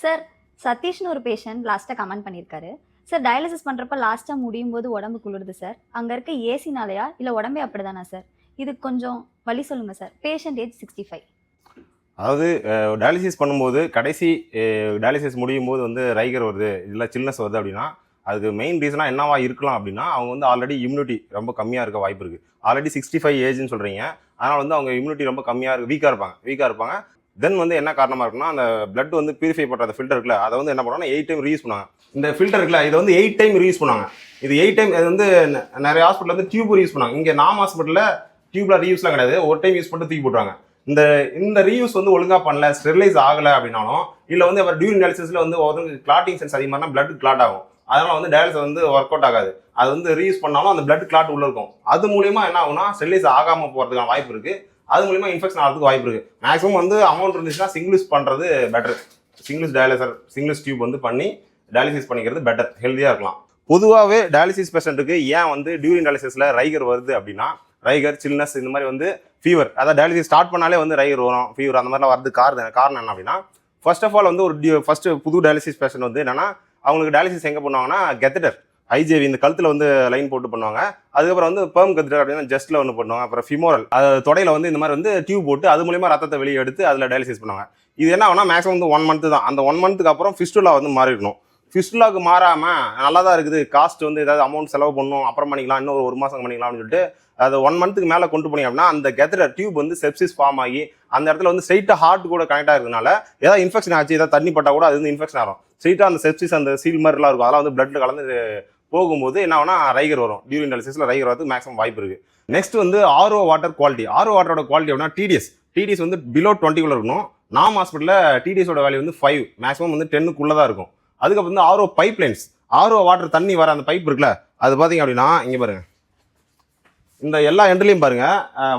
Sir சதீஷ்னு ஒரு patient லாஸ்ட்டாக comment பண்ணியிருக்காரு. சார் டயாலிசிஸ் பண்ணுறப்ப லாஸ்ட்டாக முடியும் போது உடம்பு குளிருது சார். அங்கே இருக்க ஏசினாலையா இல்லை உடம்பே அப்படிதானா சார்? இதுக்கு கொஞ்சம் வழி சொல்லுங்கள் சார். Patient age 65. அதாவது டயாலிசிஸ் பண்ணும்போது கடைசி டயாலிசிஸ் முடியும் போது வந்து ரைகர் வருது, இல்லை சில்னஸ் வருது அப்படின்னா அதுக்கு மெயின் ரீசனாக என்னவா இருக்கலாம் அப்படின்னா அவங்க வந்து ஆல்ரெடி இம்யூனிட்டி ரொம்ப கம்மியாக இருக்க வாய்ப்பு இருக்குது. ஆல்ரெடி 65 ஏஜ்னு சொல்கிறீங்க, அதனால் வந்து அவங்க இம்யூனிட்டி ரொம்ப கம்மியாக இருக்கு, வீக்காக இருப்பாங்க. தென் வந்து என்ன காரணமாக இருக்குன்னா அந்த பிளட் வந்து பியூரிஃபை பண்ணுற அந்த ஃபில்டர் இருக்குல்ல, அதை வந்து என்ன பண்ணுவாங்கன்னா 8 டைம் ரீயூஸ் பண்ணுவாங்க. இந்த ஃபில்டர் இருக்குல்ல, இதை வந்து 8 டைம் ரீயூஸ் பண்ணுவாங்க. இது 8 டைம் இது வந்து நிறைய ஹாஸ்பிட்டல் வந்து டியூப் ரீயூஸ் பண்ணுவாங்க. இங்கே நாம் ஹாஸ்பிட்டலில் டியூப்ல ரீயூஸ்லாம் கிடையாது, ஒரு டைம் யூஸ் பண்ணிட்டு தூக்கி போட்டுருவாங்க. இந்த ரீயூஸ் வந்து ஒழுங்காக பண்ணல, ஸ்டெரிலைஸ் ஆகலை அப்படின்னாலும், இல்லை வந்து அவர் டியூரிங் டயாலிசிஸில் வந்து ஒருத்தருக்கு கிளாட்டிங் சென்ஸ் அதிகமாக பிளட் கிளாட் ஆகும். அதனால வந்து டயாலிசிஸ் வந்து ஒர்க் அவுட் ஆகாது. அது வந்து ரீயூஸ் பண்ணாலும் அந்த பிளட் கிளாட் உள்ள இருக்கும். அது மூலியமா என்ன ஆகும்னா ஸ்டெரிலைஸ் ஆகாம போறதுக்கான வாய்ப்பு இருக்கு. அது மூலியமா இன்ஃபெக்ஷன் ஆகிறதுக்கு வாய்ப்பு இருக்கு. மேக்ஸிமம் வந்து அமௌண்ட் இருந்துச்சுன்னா சிங்கிள் யூஸ் பண்றது பெட்டர். சிங்கிள் யூஸ் டியூப் வந்து பண்ணி டயாலிசிஸ் பண்ணிக்கிறது பெட்டர், ஹெல்தியா இருக்கலாம். பொதுவாகவே டயாலிசிஸ் பேஷண்ட்டுக்கு ஏன் வந்து டியூரிங் டயாலிசிஸ்ல ரைகர் வருது அப்படின்னா, ரைகர், சில்னஸ், இந்த மாதிரி வந்து ஃபீவர், அதாவது டயாலிசிஸ் ஸ்டார்ட் பண்ணாலே வந்து ரைகர் வரும், ஃபீவர் அந்த மாதிரிலாம் வரது காரணம் என்ன அப்படின்னா, ஃபர்ஸ்ட் ஆஃப் ஆல் வந்து ஃபர்ஸ்ட் புது டயாலிசிஸ் பேஷண்ட் வந்து என்னன்னா அவங்களுக்கு டயாலிசிஸ் எங்கே பண்ணுவாங்கன்னா கெத்தடர், ஐஜேவி இந்த கழுத்தில் வந்து லைன் போட்டு பண்ணுவாங்க. அதுக்கப்புறம் வந்து பெர்ம் கெத்தடர் அப்படின்னா ஜஸ்ட்டில் ஒன்று பண்ணுவாங்க. அப்புறம் ஃபிமோரல், அது தொடையில் வந்து இந்த மாதிரி வந்து டியூப் போட்டு அது மூலியமாக ரத்தத்தை வெளியே எடுத்து அதில் டயாலிசிஸ் பண்ணுவாங்க. இது என்ன ஆகுனா மேக்ஸிமம் வந்து 1 மந்த் தான். அந்த 1 மந்த்துக்கு அப்புறம் ஃபிஸ்டுலா வந்து மாறிடணும். ஃபிஸ்டுலாவுக்கு மாறாமல் நல்லா தான் இருக்குது, காஸ்ட் வந்து ஏதாவது அமௌண்ட் செலவு பண்ணணும், அப்புறம் பண்ணிக்கலாம், இன்னும் ஒரு மாதம் பண்ணிக்கலாம்னு சொல்லிட்டு அது 1 மந்த்துக்கு மேலே கொண்டு போனீங்க அப்படின்னா அந்த கெத்தடர் டியூப் வந்து செப்சிஸ் ஃபார்ம் ஆகி அந்த இடத்துல வந்து ஸ்ட்ரைட்டாக ஹார்ட் கூட கனெக்ட் ஆகிறதுனால ஏதாவது இன்ஃபெக்ஷன் ஆச்சு, ஏதாவது தண்ணி பட்டா கூட அது வந்து இன்ஃபெக்ஷன் ஆகும். ஸ்ட்ரைட்டாக அந்த செப்சிஸ் அந்த சீல் மாதிரிலாம் இருக்கும், அதெல்லாம் வந்து பிளட்ல கலந்து போகும்போது என்ன ஆகுனா ரைகர் வரும். டியூரிங் டயாலிசிஸ்ல ரைகர் வரதுக்கு மேக்ஸிமம் வாய்ப்பு இருக்கு. நெக்ஸ்ட் வந்து ஆர்ஓ வாட்டர் குவாலிட்டி. ஆர்ஓ வாட்டரோட குவாலிட்டி அப்படின்னா டிடிஎஸ் வந்து பிலோ 20 இருக்கணும். நாம் ஹாஸ்பிட்டலில் டிடிஎஸோட வேல்யூ வந்து 5, மேக்ஸிமம் வந்து 10 தான் இருக்கும். அதுக்கப்புறம் வந்து RO pipe lines, RO water தண்ணி வர அந்த பைப் இருக்குல்ல, அது பார்த்தீங்க அப்படின்னா இங்கே பாருங்க, இந்த எல்லா எண்ட்லையும் பாருங்க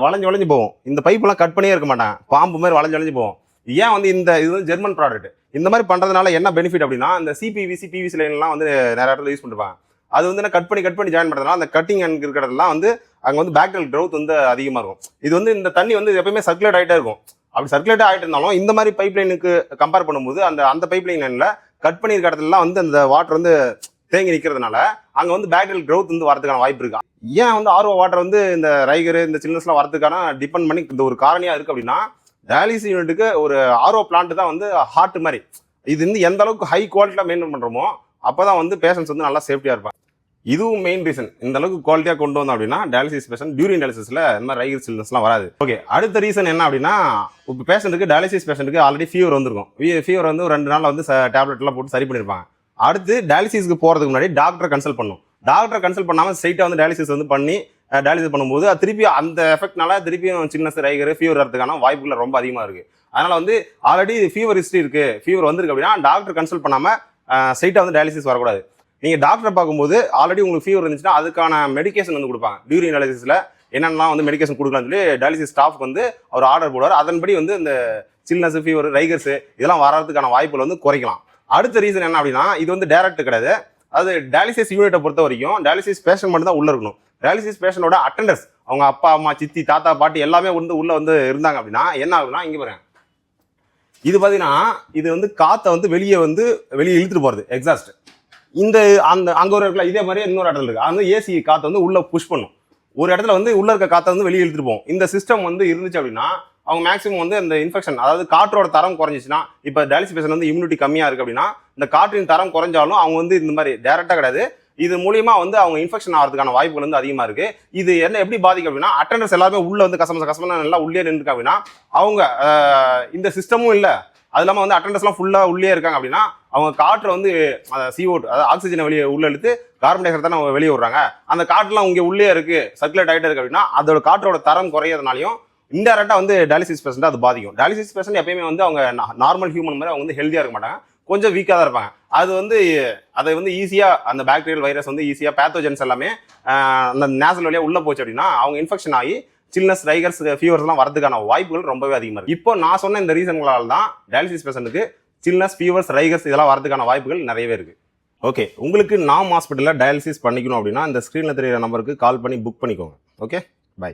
வளைஞ்சு போகும். இந்த பைப்பெல்லாம் கட் பண்ணியே இருக்க மாட்டாங்க, பாம்பு மாதிரி வளைஞ்சு போகும். ஏன் வந்து இது வந்து ஜெர்மன் ப்ராடக்ட். இந்த மாதிரி பண்றதுனால என்ன பெனிஃபிட் அப்படின்னா, இந்த சிபிவிசி பிவிசி லைன்லாம் வந்து நிறைய இடத்துல யூஸ் பண்ணிருப்பாங்க. அது வந்து கட் பண்ணி ஜாயின் பண்றதுனால அந்த கட்டிங் அண்ட் இருக்கிறதெல்லாம் வந்து அங்கே வந்து பாக்டீரியல் க்ரோத் வந்து அதிகமாக இருக்கும். இது வந்து இந்த தண்ணி வந்து எப்பயுமே சர்க்குலேட் ஆகிட்டே இருக்கும். அப்படி சர்க்குலேட் ஆகிட்டு இருந்தாலும் இந்த மாதிரி பைப் லைனுக்கு கம்பேர் பண்ணும்போது அந்த பைப் லைன்ல கட் பண்ணி இருக்கிற இடத்துலலாம் வந்து அந்த வாட்டர் வந்து தேங்கி நிற்கிறதுனால அங்கே வந்து பாக்டீரியல் க்ரோத் வந்து வரதுக்கான வாய்ப்பு இருக்கு. ஏன் வந்து ஆர்ஓ வாட்டர் வந்து இந்த ரைகர் இந்த சில்னஸ்லாம் வரதுக்கான டிபெண்ட் பண்ணி இந்த ஒரு காரணியா இருக்கு அப்படின்னா, டயாலிசிஸ் யூனிட்டுக்கு ஒரு ஆர்ஓ பிளான்ட் தான் வந்து ஹார்ட் மாதிரி. இது வந்து எந்த அளவுக்கு ஹை குவாலிட்டியில் மெயின்டைன் பண்ணுறோமோ அப்போதான் வந்து பேஷண்ட்ஸ் வந்து நல்லா சேஃப்டியாக இருப்பாங்க. இதுவும் மெயின் ரீசன். இந்த அளவுக்கு குவாலிட்டியாக கொண்டு வந்தோம் அப்படின்னா டயாலிசிஸ் பேஷண்ட் டியூரிங் டயாலிசிஸ்ல இந்த மாதிரி ரைகர் சில்னஸ்லாம் வராது. ஓகே, அடுத்த ரீசன் என்ன அப்படின்னா, இப்போ பேஷண்ட்டுக்கு டயாலிசிஸ் பேஷண்ட்டுக்கு ஆல்ரெடி ஃபீவர் வந்திருக்கும். ஃபீவர் வந்து 2 நாளில் வந்து டேப்லெட்லாம் போட்டு சரி பண்ணியிருப்பாங்க. அடுத்து டயாலிசிஸ்க்கு போகிறதுக்கு முன்னாடி டாக்டரை கன்சல்ட் பண்ணணும். டாக்டரை கன்சல்ட் பண்ணாமல் ஸ்ட்ரைட்டாக வந்து டயாலிசிஸ் வந்து பண்ணி டயாலிசிஸ் பண்ணும்போது அது திருப்பி அந்த எஃபெக்ட்னால திருப்பியும் சில்னஸ், ரைகர், ஃபீவர் வரதுக்கான வாய்ப்புகள் ரொம்ப அதிகமாக இருக்குது. அதனால வந்து ஆல்ரெடி ஃபீவர் ஹிஸ்ட்ரி இருக்குது, ஃபீவர் வந்திருக்கு அப்படின்னா டாக்டர் கன்சல்ட் பண்ணாமல் ஸ்ட்ரைட்டாக வந்து டயாலிசிஸ் வரக்கூடாது. நீங்கள் டாக்டரை பார்க்கும்போது ஆல்ரெடி உங்களுக்கு ஃபீவர் இருந்துச்சுன்னா அதுக்கான மெடிக்கேஷன் வந்து கொடுப்பாங்க. டியூரிங் டயாலிசிஸில் என்னென்னலாம் வந்து மெடிக்கேஷன் கொடுக்கலாம்னு சொல்லி டயாலிசிஸ் ஸ்டாஃப்க்கு வந்து அவர் ஆர்டர் போடுவார். அதன்படி வந்து இந்த சில்னஸ், ஃபீவர், ரைகர்ஸ் இதெல்லாம் வர்றதுக்கான வாய்ப்புகள் வந்து குறைக்கலாம். அடுத்த ரீசன் என்ன அப்படின்னா, இது வந்து டைரக்ட் கிடையாது. அது டயாலிசிஸ் யூனிட்டை பொறுத்த வரைக்கும் டயாலிசிஸ் பேஷண்ட் மட்டும் தான் உள்ள இருக்கணும். டயாலிசிஸ் பேஷண்டோட அட்டெண்டர்ஸ், அவங்க அப்பா, அம்மா, சித்தி, தாத்தா, பாட்டி எல்லாமே வந்து உள்ள வந்து இருந்தாங்க அப்படின்னா என்ன ஆகுதுன்னா, இங்கே பாருங்க, இது பார்த்தீங்கன்னா இது வந்து காற்றை வந்து வெளியே இழுத்துட்டு போகிறது எக்ஸாஸ்ட். அங்கே ஒரு இடத்துல இதே மாதிரியே இன்னொரு இடத்துல இருக்கு, அது வந்து ஏசி காற்றை வந்து உள்ள புஷ் பண்ணும். ஒரு இடத்துல வந்து உள்ள இருக்க காற்றை வந்து வெளியே இழுத்துட்டு போகும். இந்த சிஸ்டம் வந்து இருந்துச்சு அப்படின்னா அவங்க மேக்ஸிமம் வந்து அந்த இன்ஃபெக்ஷன், அதாவது காற்றோட தரம் குறைஞ்சிச்சுன்னா, இப்போ டயாலிசிஸ் பேஷண்ட் வந்து இம்யூனிட்டி கம்மியாக இருக்குது அப்படின்னா இந்த காற்றின் தரம் குறைஞ்சாலும் அவங்க வந்து இந்த மாதிரி டேரெக்டாக கிடையாது, இது மூலியமா வந்து அவங்க இன்ஃபெக்ஷன் ஆகிறதுக்கான வாய்ப்புகள் வந்து அதிகமாக இருக்கு. இது என்ன எப்படி பாதிக்கும் அப்படின்னா, அட்டெண்டர்ஸ் எல்லாருமே உள்ள வந்து கசமசம் நல்லா உள்ளே நின்றுருக்கு அப்படின்னா அவங்க இந்த சிஸ்டமும் இல்லை, அது இல்லாமல் வந்து அட்டெண்டர்ஸ்லாம் ஃபுல்லாக உள்ளே இருக்காங்க அப்படின்னா அவங்க காற்றை வந்து CO2 அதாவது ஆக்சிஜனை வெளியே உள்ள எடுத்து கார்பன் டை ஆக்சைடு தான் வெளியே விடுறாங்க. அந்த காற்றுலாம் இங்கே உள்ளே இருக்கு, சர்க்குலேட் ஆகிட்டே இருக்கு அப்படின்னா அதோட காற்றோட தரம் குறையிறதுனாலையும் இன்டெரக்டா வந்து டயாலிசிஸ் பேஷண்ட் அது பாதிக்கும். டயாலிசிஸ் பேஷண்ட் எப்பயுமே வந்து அவங்க நார்மல் ஹியூமன் மாதிரி அவங்க வந்து ஹெல்தியா இருக்க மாட்டாங்க, கொஞ்சம் வீக்காக தான் இருப்பாங்க. அது வந்து அதை வந்து ஈஸியாக அந்த பாக்டீரியல் வைரஸ் வந்து ஈஸியாக பேத்தோஜன்ஸ் எல்லாமே அந்த நேசல் வழியாக உள்ள போச்சு அப்படின்னா அவங்க இன்ஃபெக்ஷன் ஆகி சில்னஸ், ரைகர்ஸ், ஃபீவர்ஸ்லாம் வரதுக்கான வாய்ப்புகள் ரொம்பவே அதிகமாக இருக்கு. இப்போ நான் சொன்ன இந்த ரீசன்களால் தான் டயாலிசிஸ் பேஷண்ட்டுக்கு சில்னஸ், ஃபீவர்ஸ், ரைகர்ஸ் இதெல்லாம் வரதுக்கான வாய்ப்புகள் நிறையவே இருக்கு. ஓகே, உங்களுக்கு நாம் ஹாஸ்பிட்டலில் டயாலிசிஸ் பண்ணிக்கணும் அப்படின்னா இந்த ஸ்க்ரீனில் தெரியிற நம்பருக்கு கால் பண்ணி புக் பண்ணிக்கோங்க. Okay, by.